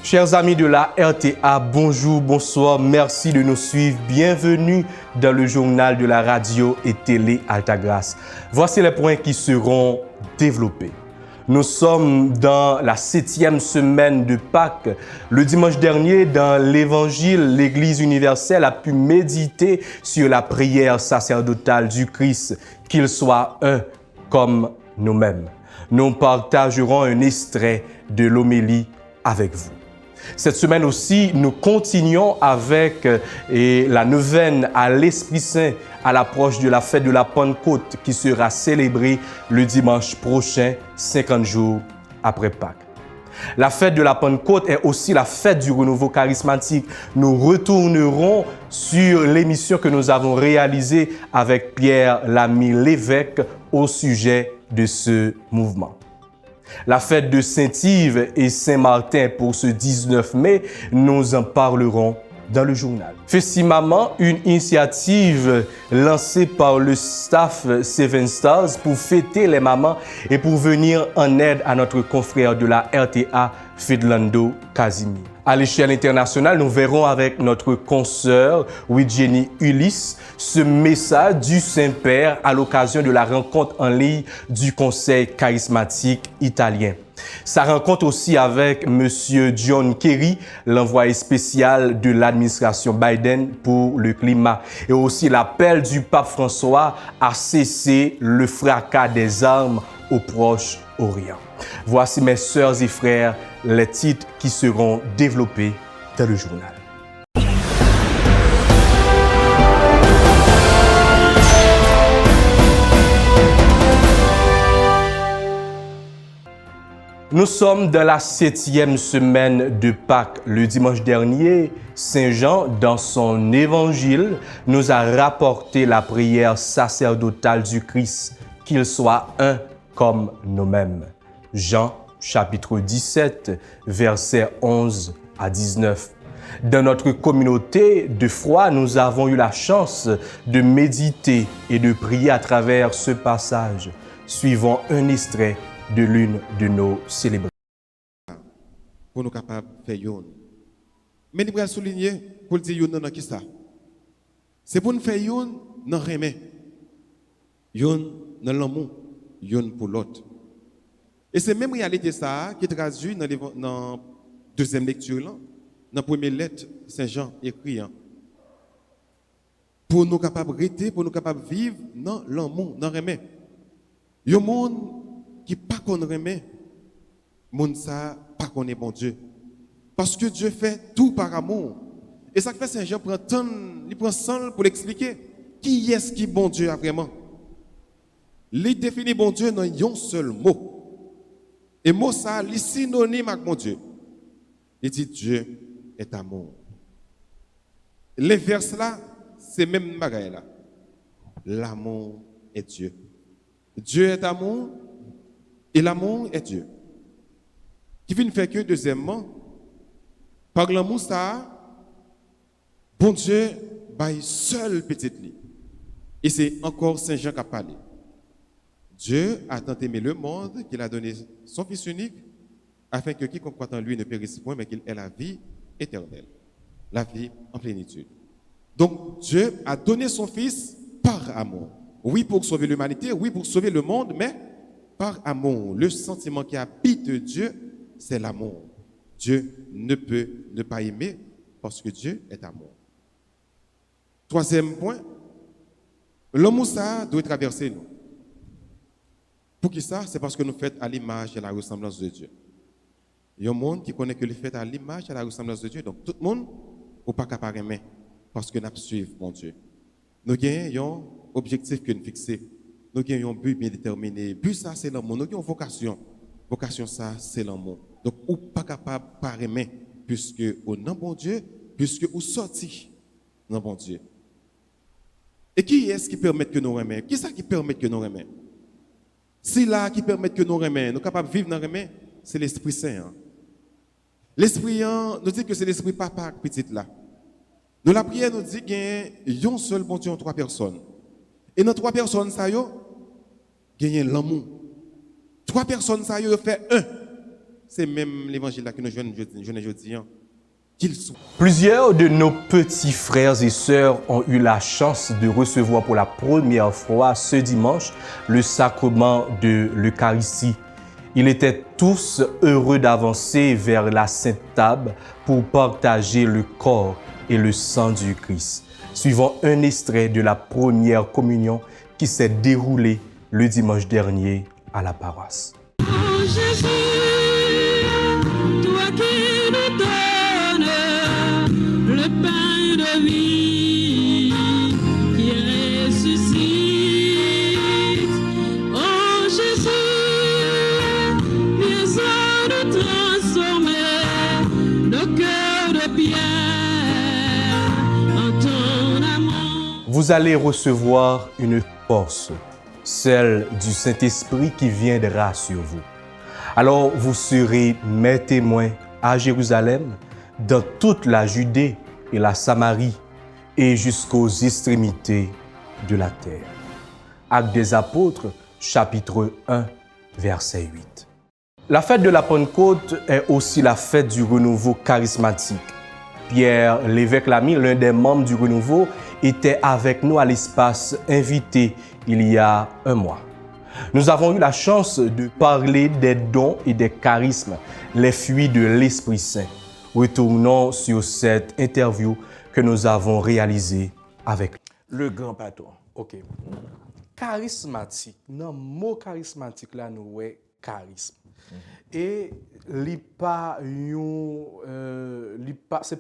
Chers amis de la RTA, bonjour, bonsoir, merci de nous suivre. Bienvenue dans le journal de la radio et télé Altagrace. Voici les points qui seront développés. Nous sommes dans la 7e semaine de Pâques. Le dimanche dernier, dans l'Évangile, l'Église universelle a pu méditer sur la prière sacerdotale du Christ, qu'il soit un comme nous-mêmes. Nous partagerons un extrait de l'homélie avec vous. Cette semaine aussi, nous continuons avec la neuvaine à l'Esprit Saint à l'approche de la fête de la Pentecôte qui sera célébrée le dimanche prochain, 50 jours après Pâques. La fête de la Pentecôte est aussi la fête du renouveau charismatique. Nous retournerons sur l'émission que nous avons réalisée avec Pierre Lamy l'évêque au sujet de ce mouvement. La fête de Saint-Yves et Saint-Martin pour ce 19 mai, nous en parlerons dans le journal. Festimament, une initiative lancée par le staff Seven Stars pour fêter les mamans et pour venir en aide à notre confrère de la RTA, Fedlando Casimir. À l'échelle internationale, nous verrons avec notre consoeur Widjeni Ulysse ce message du Saint-Père à l'occasion de la rencontre en ligne du Conseil charismatique italien. Sa rencontre aussi avec M. John Kerry, l'envoyé spécial de l'administration Biden pour le climat, et aussi l'appel du pape François à cesser le fracas des armes au Proche-Orient. Voici mes sœurs et frères, les titres qui seront développés dans le journal. Nous sommes dans la 7e semaine de Pâques. Le dimanche dernier, Saint Jean, dans son évangile, nous a rapporté la prière sacerdotale du Christ, qu'il soit un comme nous-mêmes. Jean, chapitre 17, versets 11 à 19. Dans notre communauté de foi, nous avons eu la chance de méditer et de prier à travers ce passage. Suivons un extrait de l'une de nos célébrations. Pour nous capables de faire yon. Mais nous voulons souligner pour dire yon dans qui ça. C'est pour nous faire yon dans remè. Yon dans l'amour, yon pour l'autre. Et c'est même réalité ça qui est traduit dans la deuxième lecture là, dans la première lettre Saint Jean écrit. Pour nous capables de rester, pour nous capables de vivre dans l'amour, dans remè. Yon monde qui pas qu'on remet, monde ça pas qu'on est bon Dieu. Parce que Dieu fait tout par amour. Et ça fait Saint Jean prend temps, il prend sang pour l'expliquer. Qui est-ce qui bon Dieu a vraiment? Il définit bon Dieu dans un seul mot. Et mot ça, il synonyme avec bon Dieu. Il dit Dieu est amour. Les versets là, c'est même bagaille là. L'amour est Dieu. Dieu est amour. Et l'amour est Dieu. Qui vient faire que, deuxièmement, par l'amour, ça, bon Dieu, by seul petite lit. Et c'est encore Saint Jean qui a parlé. Dieu a tant aimé le monde qu'il a donné son Fils unique, afin que quiconque croit en lui ne périsse point, mais qu'il ait la vie éternelle. La vie en plénitude. Donc, Dieu a donné son Fils par amour. Oui, pour sauver l'humanité, oui, pour sauver le monde, mais par amour. Le sentiment qui habite Dieu, c'est l'amour. Dieu ne peut ne pas aimer parce que Dieu est amour. Troisième point, l'amour ça doit traverser nous. Pour qui ça? C'est parce que nous faisons à l'image et à la ressemblance de Dieu. Il y a un monde qui connaît que le fait à l'image et à la ressemblance de Dieu. Donc tout le monde n'est pas capable d'aimer parce que nous suivons mon Dieu. Nous avons un objectif que nous fixons. Nous avons un but bien déterminé. But ça, c'est l'amour. Nous avons une vocation. Vocation ça, c'est l'amour. Donc, ou pas capable de aimer, puisque au nom bon Dieu, puisque ou sorti dans bon Dieu. Et qui est-ce qui permet que nous aimions? Qui est-ce qui permet que nous aimions? Si là qui permet que nous aimions, nous sommes capables de vivre dans le c'est l'Esprit Saint. Hein? L'Esprit, nous dit que c'est l'Esprit papa petit là. Nous la prière nous dit qu'il y a un seul bon Dieu en trois personnes. Et dans trois personnes, ça y est, il y a l'amour. Trois personnes, ça y est, fait un. c'est même l'évangile là que nous jouons aujourd'hui, qu'il soit. Plusieurs de nos petits frères et sœurs ont eu la chance de recevoir pour la première fois ce dimanche le sacrement de l'Eucharistie. Ils étaient tous heureux d'avancer vers la Sainte Table pour partager le corps et le sang du Christ. Suivant un extrait de la première communion qui s'est déroulée le dimanche dernier à la paroisse. Oh Jésus, toi qui nous donnes le pain de vie qui ressuscite. Oh Jésus, viens à nous transformer nos cœurs de pierre en ton amour. Vous allez recevoir une force, celle du Saint-Esprit qui viendra sur vous. Alors vous serez mes témoins à Jérusalem, dans toute la Judée et la Samarie et jusqu'aux extrémités de la terre. Actes des Apôtres, chapitre 1, verset 8. La fête de la Pentecôte est aussi la fête du renouveau charismatique. Pierre, l'évêque Lamy, l'un des membres du renouveau, était avec nous à l'espace invité il y a un mois. Nous avons eu la chance de parler des dons et des charismes, les fruits de l'Esprit Saint. Retournons sur cette interview que nous avons réalisée avec lui. Le grand patron. OK. Charismatique. Dans le mot charismatique, là, nous avons charisme. Et c'est pas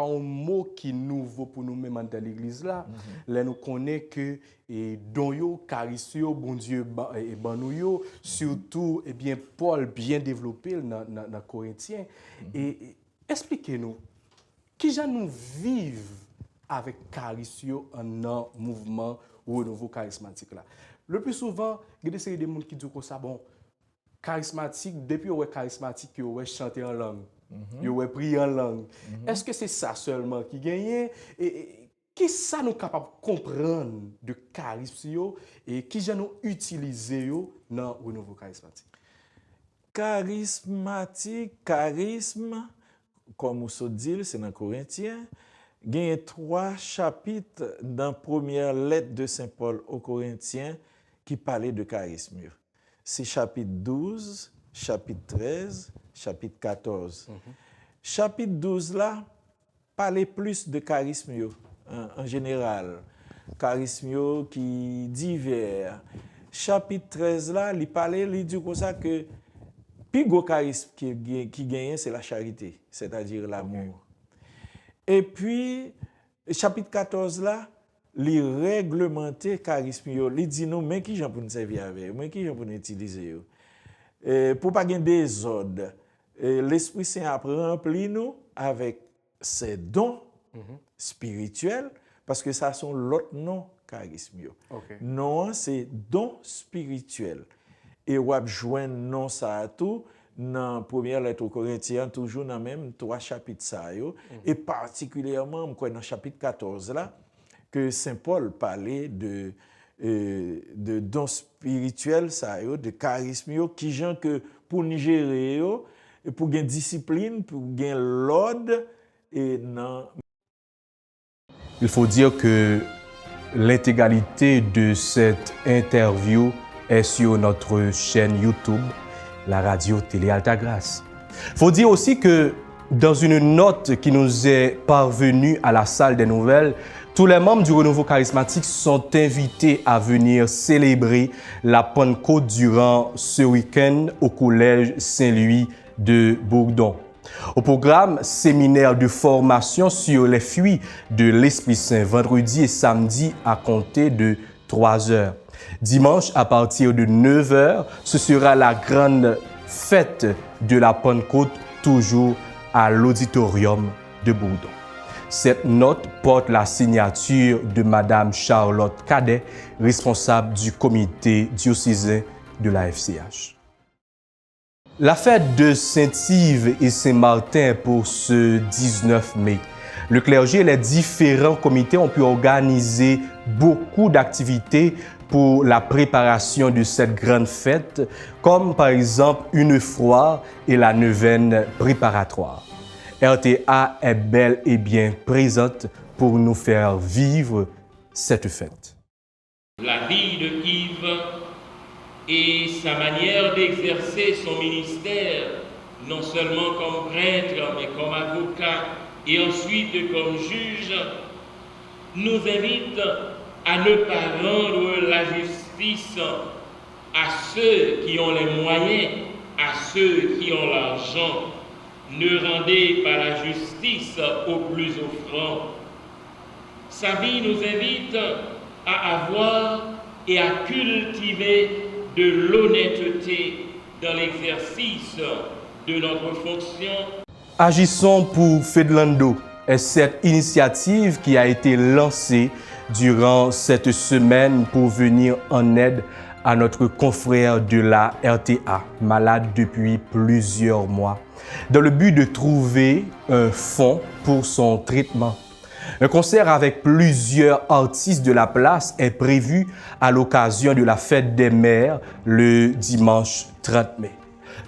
un mot qui est nouveau pour nous-mêmes dans l'église là. Là nous connaissons que don yo charisme bon Dieu et ban nous yo, surtout Paul bien développé dans Corinthiens. Et expliquez-nous qui gens nous vivent avec charisme en mouvement ou nouveau charismatique là. Le plus souvent, il y a des séries de monde qui disent que ça bon charismatique, depuis qu'on est charismatique, qu'on est chanter en langue, qu'on est prier en langue. Est-ce que c'est ça seulement qui gagne? Et qui ça nous capable de comprendre de charisme et qui já nous utiliser dans le nouveau charismatique? Charisme, comme on se dit, c'est dans Corinthiens. Il y a 3 chapitres dans la première lettre de Saint Paul aux Corinthiens qui parlaient de charisme. C'est chapitre 12, chapitre 13, chapitre 14. Chapitre 12 là, parlait plus de charisme en général. Charisme qui divers. Chapitre 13 là, il parlait, il dit comme ça que plus gros charisme qui gagne, c'est la charité, c'est-à-dire l'amour. Et puis, chapitre 14 là, les réglementer charisme yo, li dit nous mais qui gens pour nous servir avec, mais qui gens pour nous utiliser yo. Pour pas gagner des ordres. L'Esprit Saint a rempli nous avec ces dons spirituels parce que ça sont l'autre nom charisme yo. Non, c'est dons spirituels. Et on joindre non ça à tout dans première lettre aux Corinthiens toujours dans même 3 chapitres ça yo et particulièrement dans le chapitre 14 là que Saint Paul parlait de dons spirituels, ça, de charisme, qui gens que pour nous gérer, pour gagner discipline, pour gagner l'ordre, et non. Il faut dire que l'intégralité de cette interview est sur notre chaîne YouTube, la radio Télé Altagrace. Il faut dire aussi que dans une note qui nous est parvenue à la salle des nouvelles, tous les membres du Renouveau charismatique sont invités à venir célébrer la Pentecôte durant ce week-end au Collège Saint-Louis de Bourdon. Au programme, séminaire de formation sur les fruits de l'Esprit Saint, vendredi et samedi à compter de 3 heures. Dimanche, à partir de 9 heures, ce sera la grande fête de la Pentecôte, toujours à l'auditorium de Bourdon. Cette note porte la signature de Madame Charlotte Cadet, responsable du comité diocésain de la FCH. La fête de Saint-Yves et Saint-Martin pour ce 19 mai. Le clergé et les différents comités ont pu organiser beaucoup d'activités pour la préparation de cette grande fête, comme par exemple une foire et la neuvaine préparatoire. RTA est bel et bien présente pour nous faire vivre cette fête. La vie de Yves et sa manière d'exercer son ministère, non seulement comme prêtre, mais comme avocat et ensuite comme juge, nous invite à ne pas rendre la justice à ceux qui ont les moyens, à ceux qui ont l'argent. Ne rendez pas la justice aux plus offrants. Sa vie nous invite à avoir et à cultiver de l'honnêteté dans l'exercice de notre fonction. Agissons pour Fedlando est cette initiative qui a été lancée durant cette semaine pour venir en aide à notre confrère de la RTA, malade depuis plusieurs mois, dans le but de trouver un fonds pour son traitement. Un concert avec plusieurs artistes de la place est prévu à l'occasion de la fête des mères le dimanche 30 mai.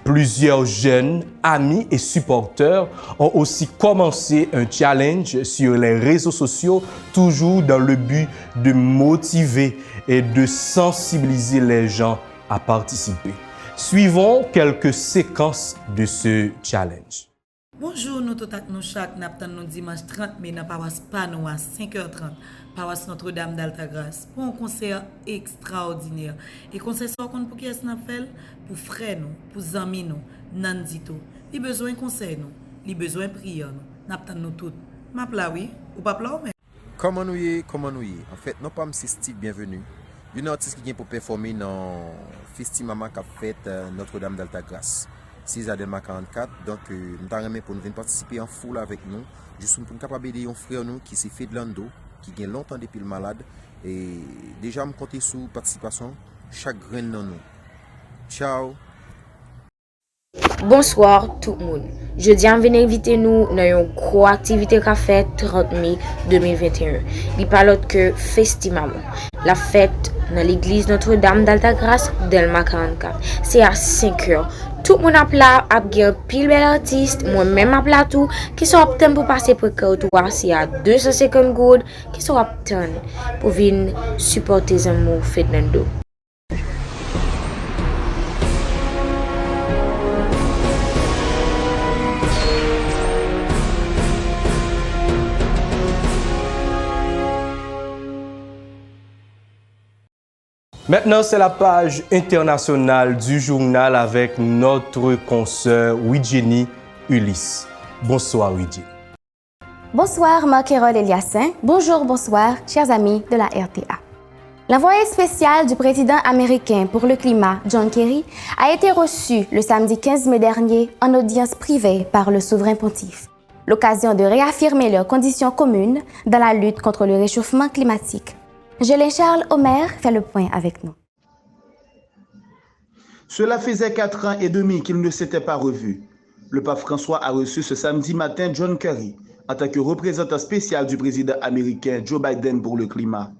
Plusieurs jeunes, amis et supporters ont aussi commencé un challenge sur les réseaux sociaux, toujours dans le but de motiver et de sensibiliser les gens à participer. Suivons quelques séquences de ce challenge. Bonjour, nous tous nous chaque nous dimanche 30 mai dans paroisse Pano à 5h30, paroisse Notre-Dame d'Altagrace, pour un concert extraordinaire. Et concert ça qu'on pour qui est-ce qu'on fait? Pour frères nous, pour amis nous, nandito. Il besoin conseil nous, il besoin prière nous. Nous tous. Ma pla oui, ou pas pla mais. Comment nous y? En fait, non pas c'est Steve bienvenue. Une artiste qui vient pour performer dans Festimama qu'a fait Notre-Dame d'Altagrace. 6 Adelma 44, donc nous avons pour nous venir participer en foule avec nous, juste pour nous capable d'aider un frère nous qui s'est fait de l'ando, qui vient longtemps depuis le malade, et déjà me compter sur participation chaque grain dans nous. Ciao. Bonsoir tout le monde. Je dis à venir inviter nous dans une grosse activité qu'a fait 30 mai 2021. Il parle que Festimama. La fête dans l'église Notre-Dame d'Altagrace Delma 44. C'est à 5h. Tout le monde a plat, a bien pile bel artiste, moi-même a plat tout, qui sont optés pour passer pour le c'est à 250 gouttes, qui sont optés pour venir supporter les amours Fernando. Maintenant, c'est la page internationale du journal avec notre consoeur Widjeni Ulysse. Bonsoir Widjeni. Bonsoir Marc-Hérol Eliassin. Bonjour, bonsoir, chers amis de la RTA. L'envoyé spécial du président américain pour le climat, John Kerry, a été reçu le samedi 15 mai dernier en audience privée par le souverain pontife. L'occasion de réaffirmer leurs conditions communes dans la lutte contre le réchauffement climatique. Gélin-Charles Omer fait le point avec nous. Cela faisait 4 ans et demi qu'il ne s'était pas revu. Le pape François a reçu ce samedi matin John Kerry en tant que représentant spécial du président américain Joe Biden pour le climat.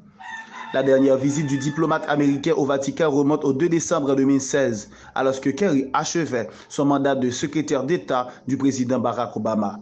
La dernière visite du diplomate américain au Vatican remonte au 2 décembre 2016, alors que Kerry achevait son mandat de secrétaire d'État du président Barack Obama.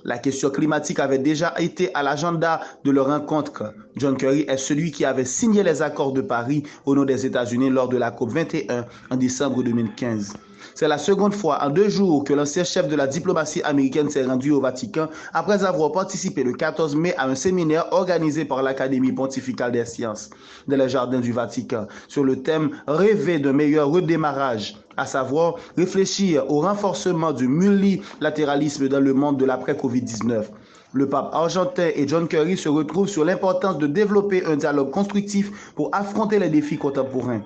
La question climatique avait déjà été à l'agenda de leur rencontre. John Kerry est celui qui avait signé les accords de Paris au nom des États-Unis lors de la COP21 en décembre 2015. C'est la seconde fois en 2 jours que l'ancien chef de la diplomatie américaine s'est rendu au Vatican après avoir participé le 14 mai à un séminaire organisé par l'Académie pontificale des sciences dans les jardins du Vatican sur le thème « Rêver d'un meilleur redémarrage », à savoir réfléchir au renforcement du multilatéralisme dans le monde de l'après-Covid-19. Le pape argentin et John Kerry se retrouvent sur l'importance de développer un dialogue constructif pour affronter les défis contemporains.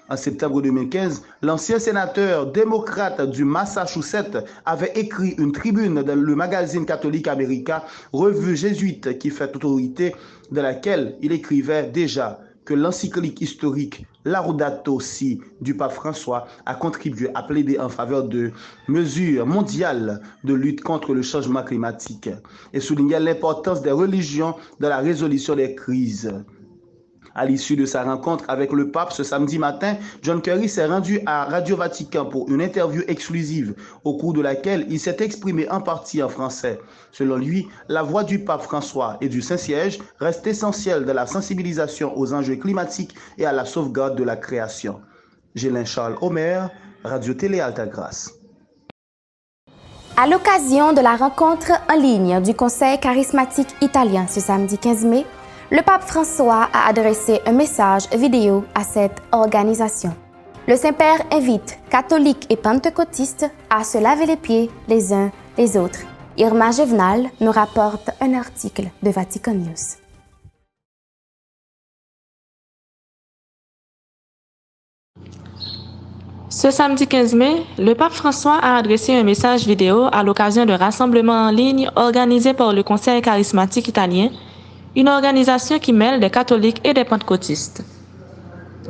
En septembre 2015, l'ancien sénateur démocrate du Massachusetts avait écrit une tribune dans le magazine catholique américain Revue jésuite qui fait autorité, dans laquelle il écrivait déjà que l'encyclique historique Laudato Si du pape François a contribué à plaider en faveur de mesures mondiales de lutte contre le changement climatique et soulignait l'importance des religions dans la résolution des crises. À l'issue de sa rencontre avec le pape ce samedi matin, John Kerry s'est rendu à Radio Vatican pour une interview exclusive au cours de laquelle il s'est exprimé en partie en français. Selon lui, la voix du pape François et du Saint-Siège reste essentielle dans la sensibilisation aux enjeux climatiques et à la sauvegarde de la création. Gélin Charles Omer, Radio-Télé Altagrace. À l'occasion de la rencontre en ligne du Conseil charismatique italien ce samedi 15 mai, le pape François a adressé un message vidéo à cette organisation. Le Saint-Père invite catholiques et pentecôtistes à se laver les pieds les uns les autres. Irma Gevenal nous rapporte un article de Vatican News. Ce samedi 15 mai, le pape François a adressé un message vidéo à l'occasion d'un rassemblement en ligne organisé par le Conseil charismatique italien, une organisation qui mêle des catholiques et des pentecôtistes.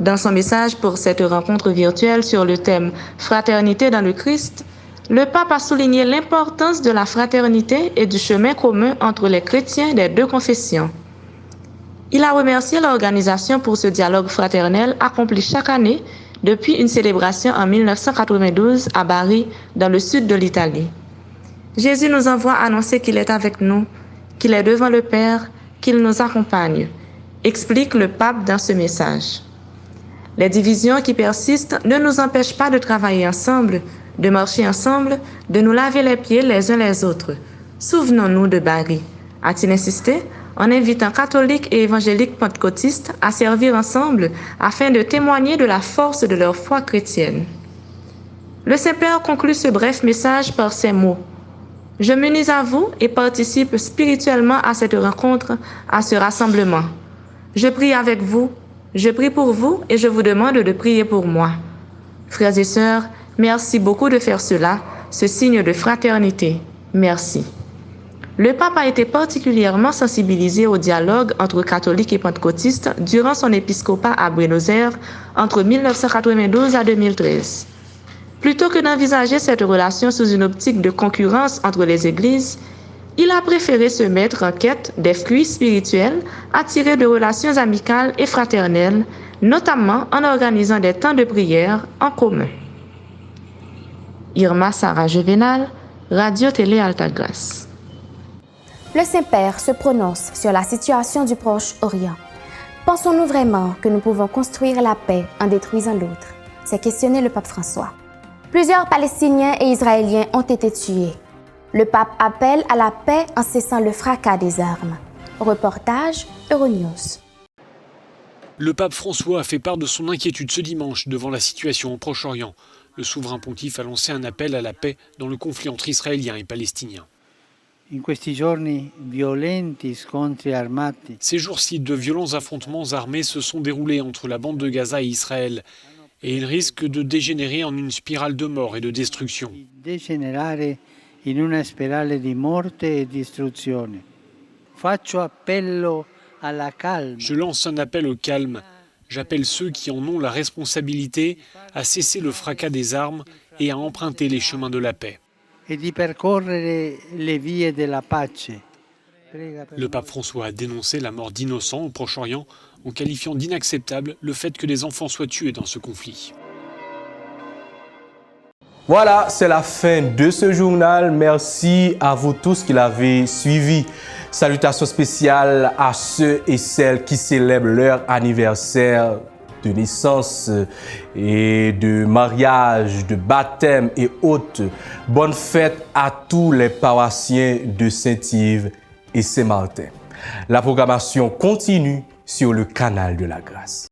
Dans son message pour cette rencontre virtuelle sur le thème « Fraternité dans le Christ », le pape a souligné l'importance de la fraternité et du chemin commun entre les chrétiens des deux confessions. Il a remercié l'organisation pour ce dialogue fraternel accompli chaque année depuis une célébration en 1992 à Bari, dans le sud de l'Italie. Jésus nous envoie annoncer qu'il est avec nous, qu'il est devant le Père, qu'il nous accompagne, explique le pape dans ce message. Les divisions qui persistent ne nous empêchent pas de travailler ensemble, de marcher ensemble, de nous laver les pieds les uns les autres. Souvenons-nous de Bari, a-t-il insisté, en invitant catholiques et évangéliques pentecôtistes à servir ensemble afin de témoigner de la force de leur foi chrétienne. Le Saint-Père conclut ce bref message par ces mots. Je m'unis à vous et participe spirituellement à cette rencontre, à ce rassemblement. Je prie avec vous, je prie pour vous et je vous demande de prier pour moi. Frères et sœurs, merci beaucoup de faire cela, ce signe de fraternité. Merci. Le pape a été particulièrement sensibilisé au dialogue entre catholiques et pentecôtistes durant son épiscopat à Buenos Aires entre 1992 à 2013. Plutôt que d'envisager cette relation sous une optique de concurrence entre les églises, il a préféré se mettre en quête des fruits spirituels attirés de relations amicales et fraternelles, notamment en organisant des temps de prière en commun. Irma Sarah Gevenal, Radio-Télé Altagrace. Le Saint-Père se prononce sur la situation du Proche-Orient. Pensons-nous vraiment que nous pouvons construire la paix en détruisant l'autre? s'est questionné le pape François. Plusieurs Palestiniens et Israéliens ont été tués. Le pape appelle à la paix en cessant le fracas des armes. Reportage Euronews. Le pape François a fait part de son inquiétude ce dimanche devant la situation au Proche-Orient. Le souverain pontife a lancé un appel à la paix dans le conflit entre Israéliens et Palestiniens. Ces jours-ci, de violents affrontements armés se sont déroulés entre la bande de Gaza et Israël, et ils risquent de dégénérer en une spirale de mort et de destruction. Je lance un appel au calme. J'appelle ceux qui en ont la responsabilité à cesser le fracas des armes et à emprunter les chemins de la paix. Le pape François a dénoncé la mort d'innocents au Proche-Orient en qualifiant d'inacceptable le fait que des enfants soient tués dans ce conflit. Voilà, c'est la fin de ce journal. Merci à vous tous qui l'avez suivi. Salutations spéciales à ceux et celles qui célèbrent leur anniversaire de naissance et de mariage, de baptême et autres. Bonne fête à tous les paroissiens de Saint-Yves et Saint-Martin. La programmation continue sur le canal de la grâce.